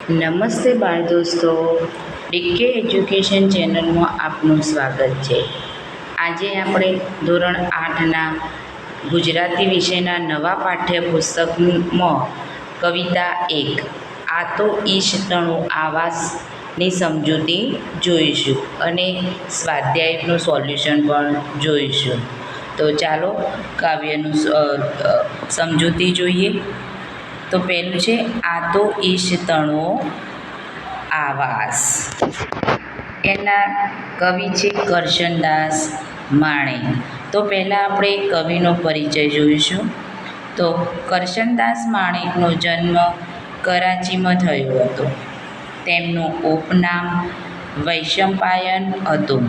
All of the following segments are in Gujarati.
નમસ્તે બાળ દોસ્તો, ડીકે એજ્યુકેશન ચેનલમાં આપનું સ્વાગત છે. આજે આપણે ધોરણ 8ના ગુજરાતી વિષયના નવા પાઠ્યપુસ્તકમાં કવિતા 1 આ તો ઈશ તણુ આવાસની સમજૂતી જોઈશું અને સ્વાધ્યાયનું સોલ્યુશન પણ જોઈશું. તો ચાલો કાવ્યનું સમજૂતી જોઈએ. તો પહેલું છે આ તો ઈશ તણો આવાસ. એના કવિ છે કરશનદાસ માણેક. તો પહેલાં આપણે કવિનો પરિચય જોઈશું. તો કરશનદાસ માણેકનો જન્મ કરાચીમાં થયો હતો. તેમનું ઉપનામ વૈશંપાયન હતું.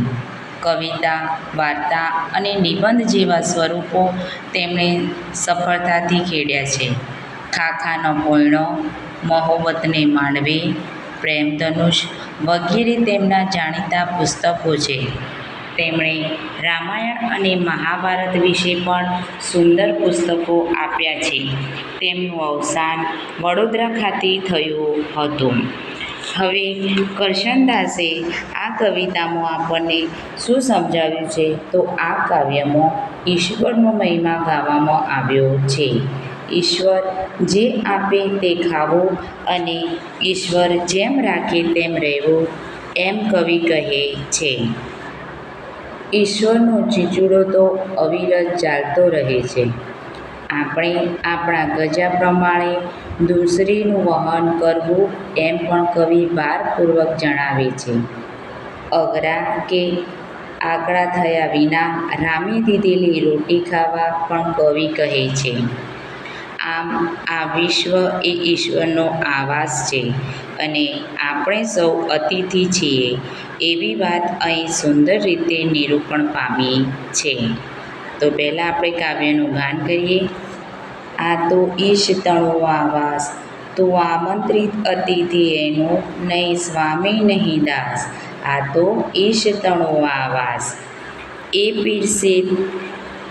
કવિતા, વાર્તા અને નિબંધ જેવા સ્વરૂપો તેમણે સફળતાથી ખેડ્યા છે. ખાખાનો પોયણો, મહોબતને માંડવે, પ્રેમધનુષ વગેરે તેમના જાણીતા પુસ્તકો છે. તેમણે રામાયણ અને મહાભારત વિશે પણ સુંદર પુસ્તકો આપ્યા છે. તેમનું અવસાન વડોદરા ખાતે થયું હતું. હવે કરશનદાસે આ કવિતામાં આપણને શું સમજાવ્યું છે? તો આ કાવ્યમાં ઈશ્વરનો મહિમા ગાવામાં આવ્યો છે. ઈશ્વર જે આપે તે ખાવું અને ઈશ્વર જેમ રાખે તેમ રહેવું, એમ કવિ કહે છે. ઈશ્વરનો ચીચુડો તો અવિરત ચાલતો રહે છે. આપણે આપણા ગજા પ્રમાણે દૂસરીનું વહન કરવું, એમ પણ કવિ ભારપૂર્વક જણાવે છે. અઘરા કે આકડા થયા વિના રામે દીધેલી રોટી ખાવા પણ કવિ કહે છે. આમ આ વિશ્વ એ ઈશ્વરનો આવાસ છે અને આપણે સૌ અતિથિ છીએ, એવી વાત અહીં સુંદર રીતે નિરૂપણ પામી છે. તો પહેલાં આપણે કાવ્યનું ગાન કરીએ. આ તો ઈશ તણો આવાસ, તું આમંત્રિત અતિથિ એનો, નહીં સ્વામી નહીં દાસ. આ તો ઈશ તણો આવાસ, એ પીરસે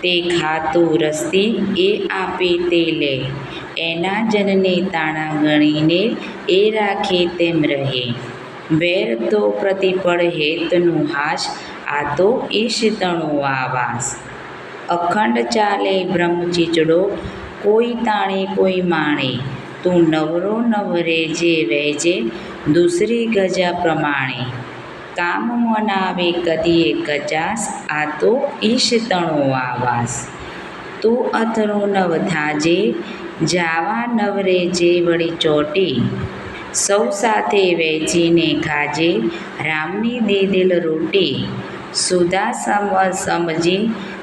તે ખાતું રસ્તી, એ આપે તે લે. એના જનને તાણા ગણીને, એ રાખે તેમ રહે. વેર તો પ્રતિપળ હેતનું હાશ, આ તો ઈશ તણો આવાસ. અખંડ ચાલે બ્રહ્મચીચડો, કોઈ તાણે કોઈ માણે. તું નવરો નવ રેજે વહેજે, દૂસરી ગજા પ્રમાણે. કામ મનાવે કદીએ કચાસ, આ તો ઈશ તણો આવાસ. તું અથડો નવ થાજે, જાવા નવ રેજે વળી ચોટી. સૌ સાથે વહેંચીને ખાજે, રામની દીધેલ રોટી. સુધા સમજી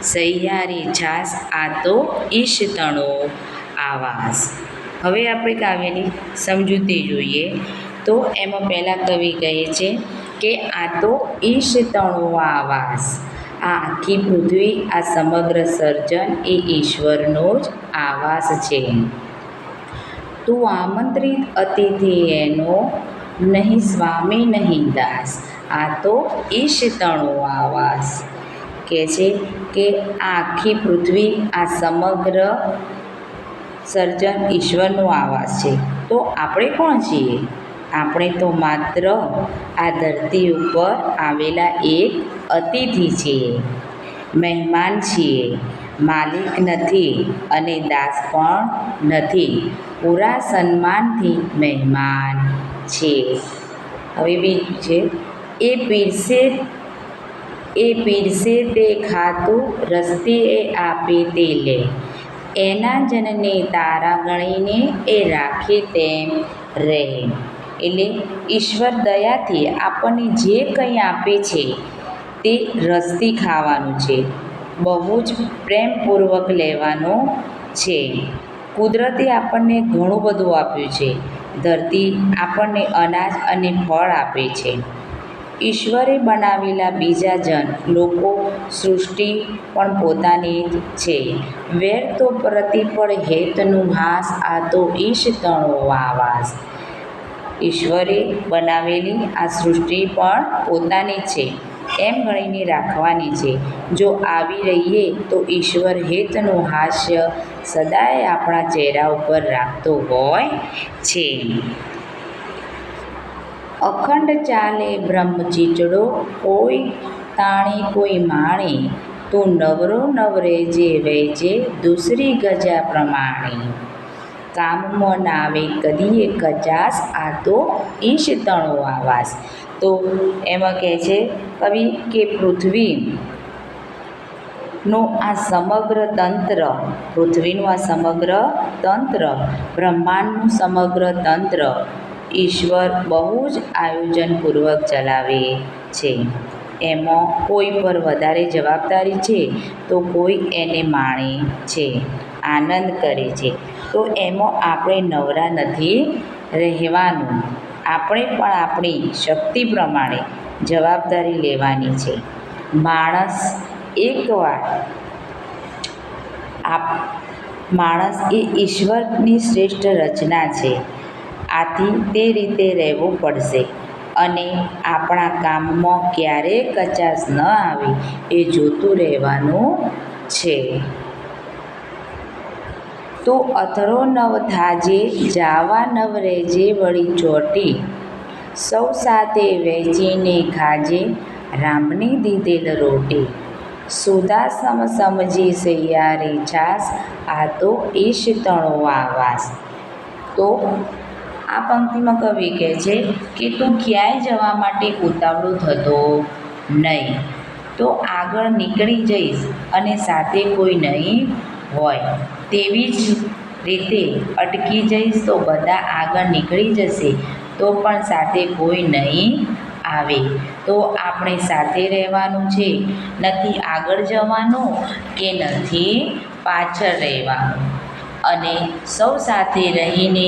સહિયારી છાસ, આ તો ઈશ તણો આવાસ. હવે આપણે કાવ્યની સમજૂતી જોઈએ. તો એમાં પહેલાં કવિ કહે છે કે આ તો ઈશ તણો આવાસ. આ આખી પૃથ્વી, આ સમગ્ર સર્જન એ ઈશ્વરનો જ આવાસ છે. તું આમંત્રિત અતિથિ એનો, નહીં સ્વામી નહીં દાસ. આ તો ઈશ તણો આવાસ. કહે છે કે આ આખી પૃથ્વી, આ સમગ્ર સર્જન ઈશ્વરનો આવાસ છે. તો આપણે કોણ છીએ? આપણે તો માત્ર આ ધરતી ઉપર આવેલા એક અતિથિ છીએ, મહેમાન છીએ. માલિક નથી અને દાસ પણ નથી, પૂરા સન્માનથી મહેમાન છીએ. હવે બીજું છે, એ પીરસે તે ખાતું રસ્તી, એ આપે તે લે. એના જનને તારા ગણીને, એ રાખે તેમ રહે. એટલે ઈશ્વર દયાથી આપણને જે કંઈ આપે છે તે રસથી ખાવાનું છે, બહુ જ પ્રેમપૂર્વક લેવાનું છે. કુદરતે આપણને ઘણું બધું આપ્યું છે. ધરતી આપણને અનાજ અને ફળ આપે છે. ઈશ્વરે બનાવેલા બીજા જન, લોકો, સૃષ્ટિ પણ પોતાની જ છે. વેર તો પ્રતિપળ હેતનું હાસ, આ તો ઈશ તણો આવાસ. ઈશ્વરે બનાવેલી આ સૃષ્ટિ પણ પોતાની છે, એમ ગણીને રાખવાની છે. જો આવી રહીએ તો ઈશ્વર હેતનું હાસ્ય સદાય આપણા ચહેરા ઉપર રાખતો હોય છે. અખંડ ચાલે બ્રહ્મચીચડો, કોઈ તાણે કોઈ માણે, તું નવરો નવરે જે વૈજે દૂસરી ગજા પ્રમાણે. કામમાં નાવે કદીએ કચાસ, આ તો ઈશ તણો આવાસ. તો એમાં કહે છે કવિ કે પૃથ્વીનું આ સમગ્ર તંત્ર, પૃથ્વીનું આ સમગ્ર તંત્ર, બ્રહ્માંડનું સમગ્ર તંત્ર ઈશ્વર બહુ જ આયોજનપૂર્વક ચલાવે છે. એમાં કોઈ પર વધારે જવાબદારી છે તો કોઈ એને માણે છે, આનંદ કરે છે. તો એમાં આપણે નવરા નથી રહેવાનું. આપણે પણ આપણી શક્તિ પ્રમાણે જવાબદારી લેવાની છે. માણસ માણસ એ ઈશ્વરની શ્રેષ્ઠ રચના છે. આથી તે રીતે રહેવું પડશે અને આપણા કામમાં ક્યારેય કચાશ ન આવે એ જોતું રહેવાનું છે. તો અથડો નવ થાજે, જાવા નવ રહેજે વળી ચોટી, સૌ સાથે વહેંચીને ખાજે રામની દીધેલ રોટી. સુધા સમજી સૈયારે છાસ, આ તો ઈશ તણો આવાસ. તો આ પંક્તિમાં કવિ કહે છે કે તું ક્યાંય જવા માટે ઉતાવળો થતો નહીં. તો આગળ નીકળી જઈશ અને સાથે કોઈ નહીં હોય, તેવી જ રીતે અટકી જઈશ તો બધા આગળ નીકળી જશે તો પણ સાથે કોઈ નહીં આવે. તો આપણે સાથે રહેવાનું છે, નથી આગળ જવાનું કે નથી પાછળ રહેવાનું. અને સૌ સાથે રહીને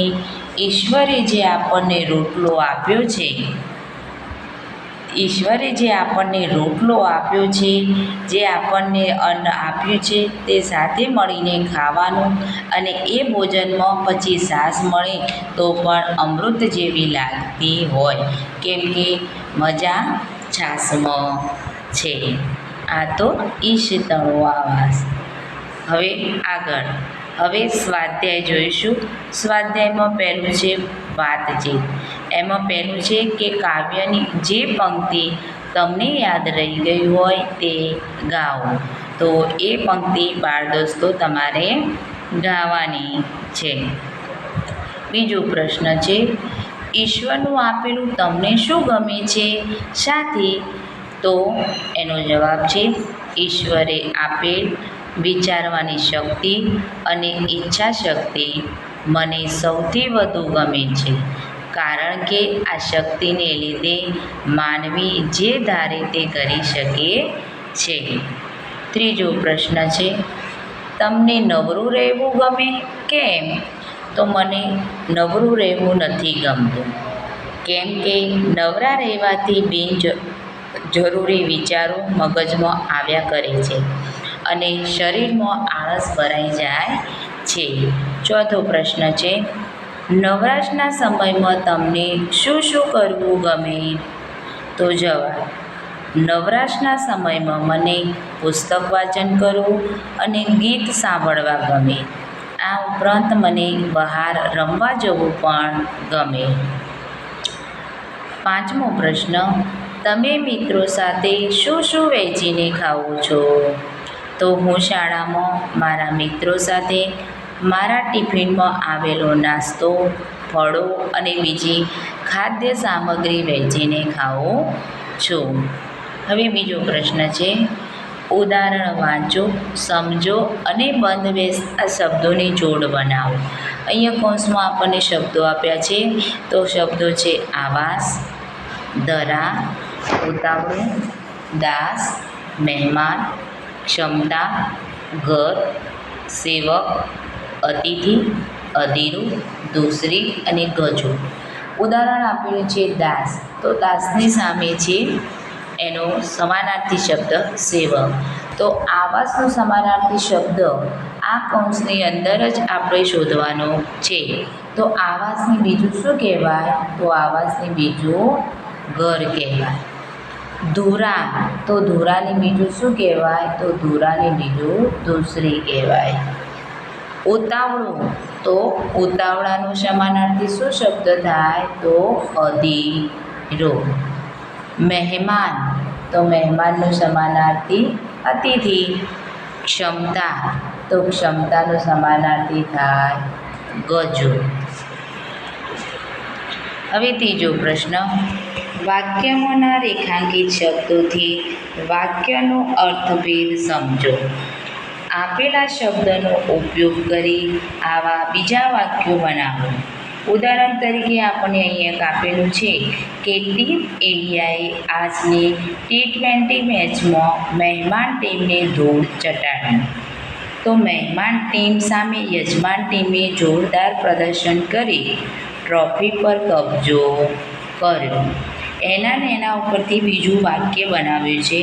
ઈશ્વરે જે આપણને રોટલો આપ્યો છે, ઈશ્વરે જે આપણને રોટલો આપ્યો છે, જે આપણને અન્ન આપ્યું છે તે સાથે મળીને ખાવાનું. અને એ ભોજનમાં પછી છાશ મળે તો પણ અમૃત જેવી લાગતી હોય, કેમ કે મજા છાશમાં છે. આ તો ઈશ તણો આવાસ. હવે આગળ સ્વાધ્યાય જોઈશું. સ્વાધ્યાયમાં પહેલું છે વાતચીત. એમાં પહેલું છે કે કાવ્યની જે પંક્તિ તમને યાદ રહી ગઈ હોય તે ગાઓ. તો એ પંક્તિ બાળ દોસ્તો તમારે ગાવાની છે. બીજો પ્રશ્ન છે, ઈશ્વરનું આપેલું તમને શું ગમે છે, શાથી? તો એનો જવાબ છે ઈશ્વરે આપેલ વિચારવાની શક્તિ અને ઈચ્છા શક્તિ મને સૌથી વધુ ગમે છે, કારણ કે આ શક્તિને લીધે માનવી જે ધારે તે કરી શકે છે. ત્રીજો પ્રશ્ન છે, તમને નવરું રહેવું ગમે, કેમ? તો મને નવરું રહેવું નથી ગમતું, કેમ કે નવરા રહેવાથી જરૂરી વિચારો મગજમાં આવ્યા કરે છે અને શરીરમાં આળસ ભરાઈ જાય છે. ચોથો પ્રશ્ન છે, નવરાશના સમયમાં તમને શું શું કરવું ગમે? તો જવાબ, નવરાશના સમયમાં મને પુસ્તક વાંચન કરવું અને ગીત સાંભળવા ગમે. આ ઉપરાંત મને બહાર રમવા જવું પણ ગમે. પાંચમો પ્રશ્ન, તમે મિત્રો સાથે શું શું વહેંચીને ખાઓ છો? તો હું શાળામાં મારા મિત્રો સાથે મારા ટિફિનમાં આવેલો નાસ્તો, ફળો અને બીજી ખાદ્ય સામગ્રી વહેંચીને ખાઉં છું. હવે બીજો પ્રશ્ન છે, ઉદાહરણ વાંચો, સમજો અને બંધબેસ આ શબ્દોની જોડ બનાવો. અહીંયા કૌંસમાં આપણને શબ્દો આપ્યા છે. તો શબ્દો છે આવાસ, દરા, ઉતાવળું, દાસ, મહેમાન, ક્ષમતા, ઘર, સેવક, અતિથિ, અધીરું, દૂસરી અને ગજો. ઉદાહરણ આપેલું છે દાસ. તો દાસની સામે છે એનો સમાનાર્થી શબ્દ સેવક. તો આવાસનો સમાનાર્થી શબ્દ આ કૌંસની અંદર જ આપણે શોધવાનો છે. તો આવાસની બીજું શું કહેવાય? તો આવાસની બીજું ઘર કહેવાય. ધુરા, તો ધુરાની બીજું શું કહેવાય? તો ધુરાની બીજું દૂસરી કહેવાય. ઉતાવળું, તો ઉતાવળાનો સમાનાર્થી શું શબ્દ થાય? તો અધીરું. રો. મહેમાન, તો મહેમાનનું સમાનાર્થી અતિથિ. ક્ષમતા, તો ક્ષમતાનું સમાનાર્થી થાય ગજો. હવે ત્રીજો પ્રશ્ન, વાક્યમાંના રેખાંકિત શબ્દોથી વાક્યનો અર્થભેદ સમજો. આપેલા શબ્દનો ઉપયોગ કરી આવા બીજા વાક્યો બનાવો. ઉદાહરણ તરીકે આપણને અહીંયા આપેલું છે કે ટીમ ઇન્ડિયાએ આજની T20 મેચમાં મહેમાન ટીમને ધૂળ ચટાડી. તો મહેમાન ટીમ સામે યજમાન ટીમે જોરદાર પ્રદર્શન કરી ટ્રોફી પર કબજો કર્યો. એના ઉપરથી બીજું વાક્ય બનાવ્યું છે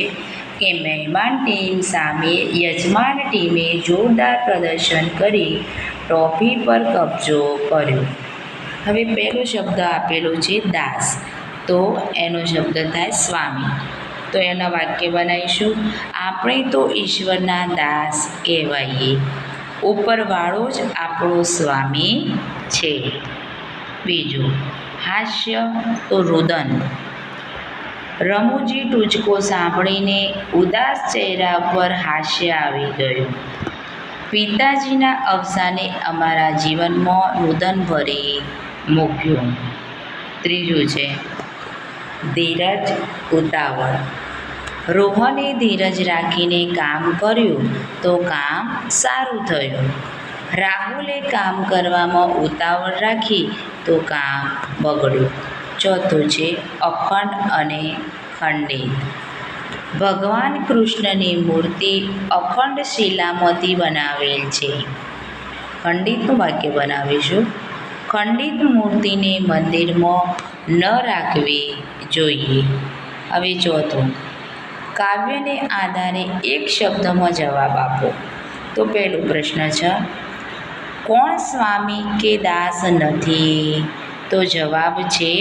કે મહેમાન ટીમ સામે યજમાન ટીમે જોરદાર પ્રદર્શન કરી ટ્રોફી પર કબજો કર્યો. હવે પહેલો શબ્દ આપેલો છે દાસ, તો એનો શબ્દ થાય સ્વામી. તો એના વાક્ય બનાવીશું, આપણે તો ઈશ્વરના દાસ કહેવાઈએ, ઉપરવાળો જ આપણો સ્વામી છે. બીજું, હાસ્ય, તો રુદન. રમૂજી ટૂચકો સાંભળીને ઉદાસ ચહેરા પર હાસ્ય આવી ગયું. પિતાજીના અવસાને અમારા જીવનમાં રુદન ભરી મૂક્યું. ત્રીજું છે ધીરજ, ઉતાવળ. રોહને ધીરજ રાખીને કામ કર્યું તો કામ સારું થયું. રાહુલે કામ કરવામાં ઉતાવળ રાખી તો કામ બગડ્યું. ચોથું છે અખંડ અને ખંડિત. ભગવાન કૃષ્ણની મૂર્તિ અખંડ શિલામાંથી બનાવેલ છે. ખંડિતનું વાક્ય બનાવીશું, ખંડિત મૂર્તિને મંદિરમાં ન રાખવી જોઈએ. હવે ચોથું, કાવ્યને આધારે એક શબ્દમાં જવાબ આપો. તો પહેલો પ્રશ્ન છે, કોણ સ્વામી કે દાસ નથી? તો જવાબ છે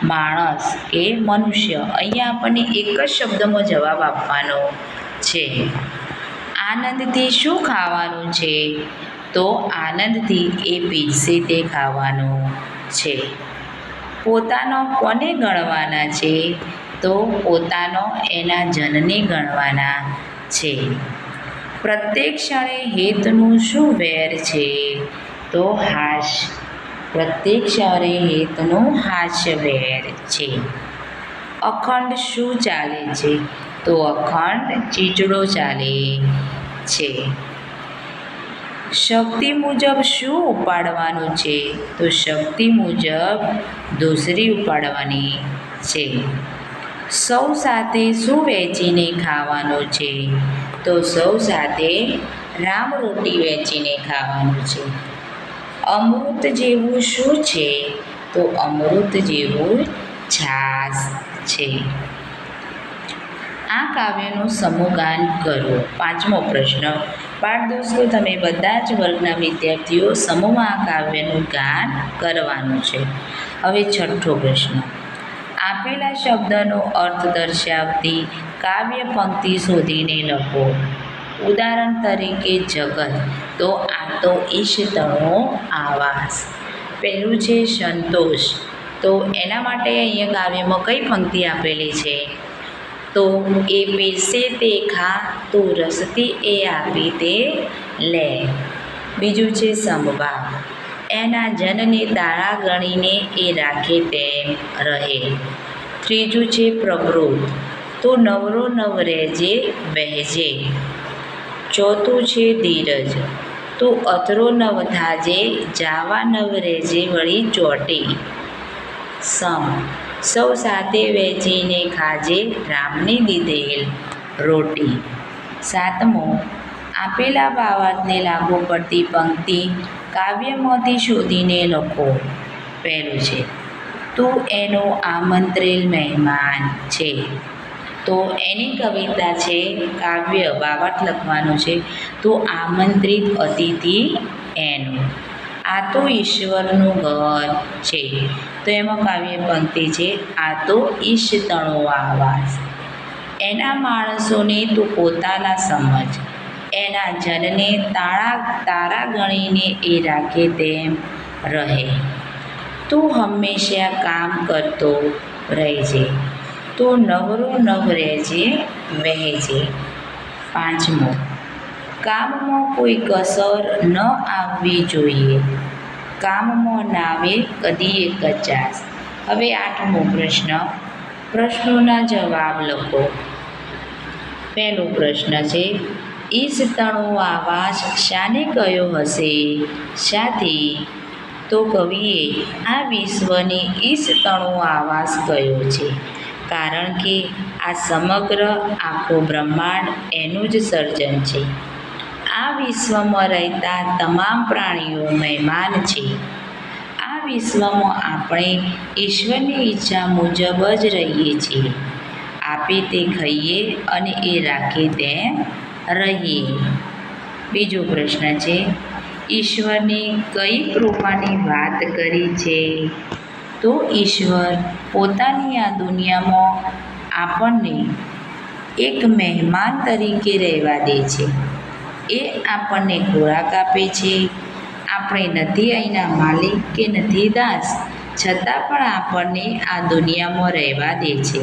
માણસ કે મનુષ્ય. અહીંયા આપણને એક જ શબ્દમાં જવાબ આપવાનો છે. આનંદથી શું ખાવાનું છે? તો આનંદથી એ પીરસે તે ખાવાનું છે. પોતાનો કોને ગણવાના છે? તો પોતાનો એના જનને ગણવાના છે. પ્રત્યેક ક્ષણે હેતનું શું વેર છે? તો હાસ્ય. પ્રત્યેક ક્ષણે હેતનું હાસ્ય વેર છે. અખંડ શું ચાલે છે? તો અખંડ ચીચડો ચાલે છે. શક્તિ મુજબ શું ઉપાડવાનું છે? તો શક્તિ મુજબ ધૂસરી ઉપાડવાની છે. સૌ સાથે શું વહેંચીને ખાવાનું છે? તો સૌ સાથે રામ રોટી વહેંચીને ખાવાનું છે. અમૃત જેવું શું છે? તો અમૃત જેવું છાશ છે. આ કાવ્યનું સમૂહગાન કરો. પાંચમો પ્રશ્ન, પાઠ દોસ્તો તમે બધા જ વર્ગના વિદ્યાર્થીઓ સમૂહમાં આ કાવ્યનું ગાન કરવાનું છે. હવે છઠ્ઠો પ્રશ્ન, આપેલા શબ્દનો અર્થ દર્શાવતી કાવ્ય પંક્તિ શોધીને લખો. ઉદાહરણ તરીકે જગત, તો આ તો ઈશતણો આવાસ. પહેલું છે સંતોષ, તો એના માટે અહીંયા કાવ્યમાં કઈ પંક્તિ આપેલી છે? તો એ પીરસે તે ખા, તું રસતી એ આપી તે લે. બીજું છે સંભવા, એના જનને તાળા ગણીને એ રાખે તેમ રહે. ત્રીજું છે પ્રવૃત્ત, તો નવરો નવ રહેજે વહેજે. ચોથું છે ધીરજ, તો અથરો નવ થાજે જાવા નવ રહેજે વળી ચોટી. સમ, સૌ સાથે વહેંચીને ખાજે રામને દીધેલ રોટી. સાતમો, આપેલા ભાવાર્થને લાગુ પડતી પંક્તિ કાવ્યમાંથી શોધીને લખો. પહેલું છે તું એનો આમંત્રેલ મહેમાન છે, તો એની કવિતા છે, કાવ્ય ભાવાર્થ લખવાનું છે. તો આમંત્રિત અતિથિ એનું. આ તો ઈશ્વરનું ઘર છે, તો એમાં કાવ્ય પંક્તિ છે આ તો ઈશતણો આવાસ. એના માણસોને તું પોતાના સમજ, એના જનને તારા ગણીને એ રાખે તેમ રહે. તું હંમેશા કામ કરતો રહેજે, તું નવરો નવ રહેજે વહેજે. 5મો, કામમાં કોઈ કસર ન આવવી જોઈએ, કામમાં નાવે કદીએ કચાશ. હવે 8મો પ્રશ્ન, પ્રશ્નોના જવાબ લખો. પહેલો પ્રશ્ન છે, ઈશતણો આવાસ શાને કયો હશે? શાથી? તો કવિએ આ વિશ્વને ઈશતણો આવાસ કયો છે, કારણ કે આ સમગ્ર આખો બ્રહ્માંડ એનું જ સર્જન છે. આ વિશ્વમાં રહેતા તમામ પ્રાણીઓ મહેમાન છે. આ વિશ્વમાં આપણે ઈશ્વરની ઈચ્છા મુજબ જ રહીએ છીએ. આપે તે ખાઈએ અને એ રાખે તેમ રહીએ. બીજો પ્રશ્ન છે, ઈશ્વરની કઈ કૃપાની વાત કરી છે? તો ઈશ્વર પોતાની આ દુનિયામાં આપણને એક મહેમાન તરીકે રહેવા દે છે. એ આપણને ખોરાક આપે છે. આપણે નથી અહીંના માલિક કે નથી દાસ, છતાં પણ આપણને આ દુનિયામાં રહેવા દે છે.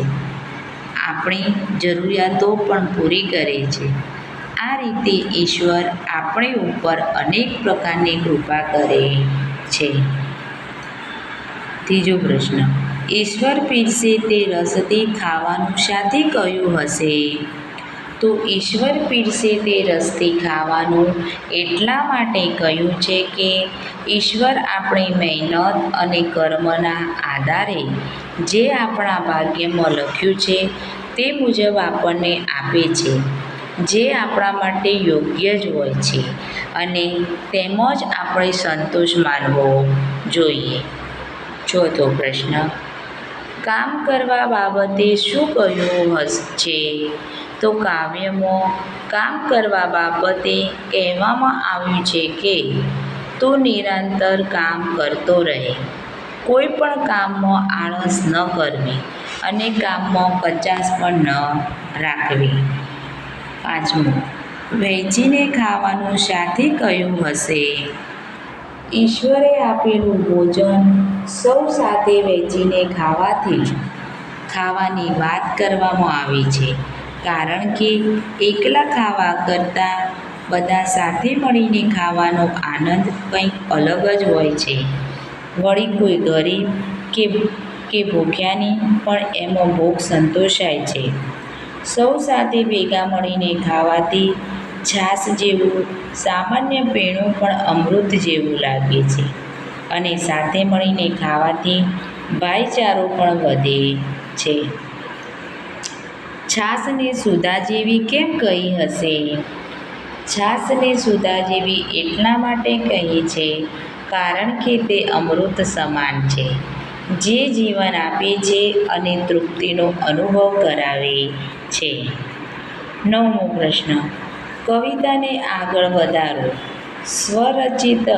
આપણી જરૂરિયાતો પણ પૂરી કરે છે. આ રીતે ઈશ્વર આપણી ઉપર અનેક પ્રકારની કૃપા કરે છે. ત્રીજો પ્રશ્ન, ઈશ્વર પીરસે તે રસથી ખાવાનું શાથી કહ્યું હશે? તો ઈશ્વર પીરસે તે રસથી ખાવાનું એટલા માટે કહ્યું છે કે ઈશ્વર આપણી મહેનત અને કર્મના આધારે જે આપણા ભાગ્યમાં લખ્યું છે તે મુજબ આપણને આપે છે, જે આપણા માટે યોગ્ય જ હોય છે, અને તેમાં જ આપણે સંતોષ માનવો જોઈએ. ચોથો પ્રશ્ન, કામ કરવા બાબતે શું કહ્યું છે? તો કાવ્યમાં કામ કરવા બાબતે કહેવામાં આવ્યું છે કે તું નિરંતર કામ કરતો રહે, કોઈ પણ કામમાં આળસ ન કરવી અને કામમાં કચાશ પણ ન રાખવી. 5મું, વહેંચીને ખાવાનું શાથી કહ્યું હશે? ઈશ્વરે આપેલું ભોજન સૌ સાથે વહેંચીને ખાવાની વાત કરવામાં આવી છે, કારણ કે એકલા ખાવા કરતાં બધા સાથે મળીને ખાવાનો આનંદ કંઈક અલગ જ હોય છે. વળી કોઈ ગરીબ કે ભૂખ્યાની પણ એમાં ભૂખ સંતોષાય છે. સૌ સાથે ભેગા મળીને ખાવાથી છાશ જેવું સામાન્ય પીણું પણ અમૃત જેવું લાગે છે, અને સાથે મળીને ખાવાથી ભાઈચારો પણ વધે છે. છાશને સુધા જેવી કેમ કહી હશે? છાશને સુધા જેવી એટલા માટે કહી છે કારણ કે તે અમૃત સમાન છે, જે જીવન આપે છે અને તૃપ્તિનો અનુભવ કરાવે છે. 9મો પ્રશ્ન, કવિતાને આગળ વધારો, સ્વરચિત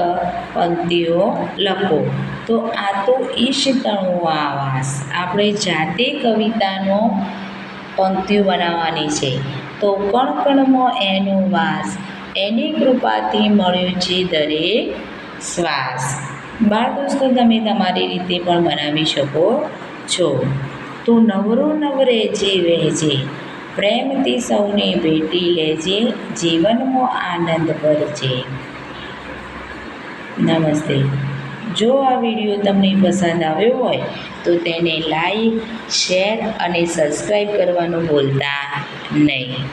પંક્તિઓ લખો. તો આ તો ઈશતણો આવાસ, આપણે જાતે કવિતાનો પંક્તિઓ બનાવવાની છે. તો કણ કણમાં એનો વાસ, એની કૃપાથી મળ્યો છે દરેક શ્વાસ. બાળ દોસ્તો, તમે તમારી રીતે પણ બનાવી શકો છો. તો નવરો નવ રહેજે વહેજે, પ્રેમથી સૌને ભેટી લેજે, જીવનમાં આનંદ ભરજે. નમસ્તે. જો આ વિડીયો તમને પસંદ આવ્યો હોય તો તેને લાઈક, શેર અને સબસ્ક્રાઈબ કરવાનું ભૂલતા નહીં.